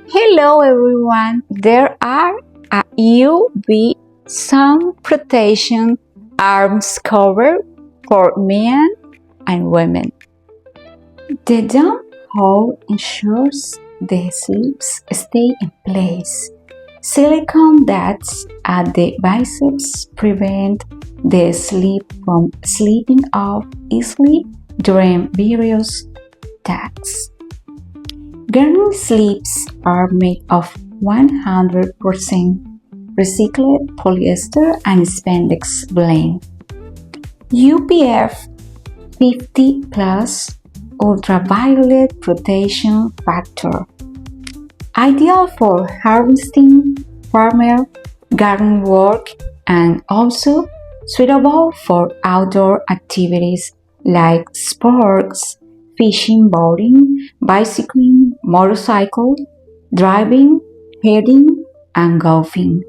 Hello everyone! There are a UV sun protection arms cover for men and women. The down hole ensures the sleeves stay in place. Silicone dots at the biceps prevent the sleeve from slipping off easily during various tasks. Gardening sleeves are made of 100% recycled polyester and spandex blend. UPF 50 plus ultraviolet protection factor. Ideal for harvesting, farmer, garden work, and also suitable for outdoor activities like sports, fishing, boating, bicycling, motorcycle, driving, heading, and golfing.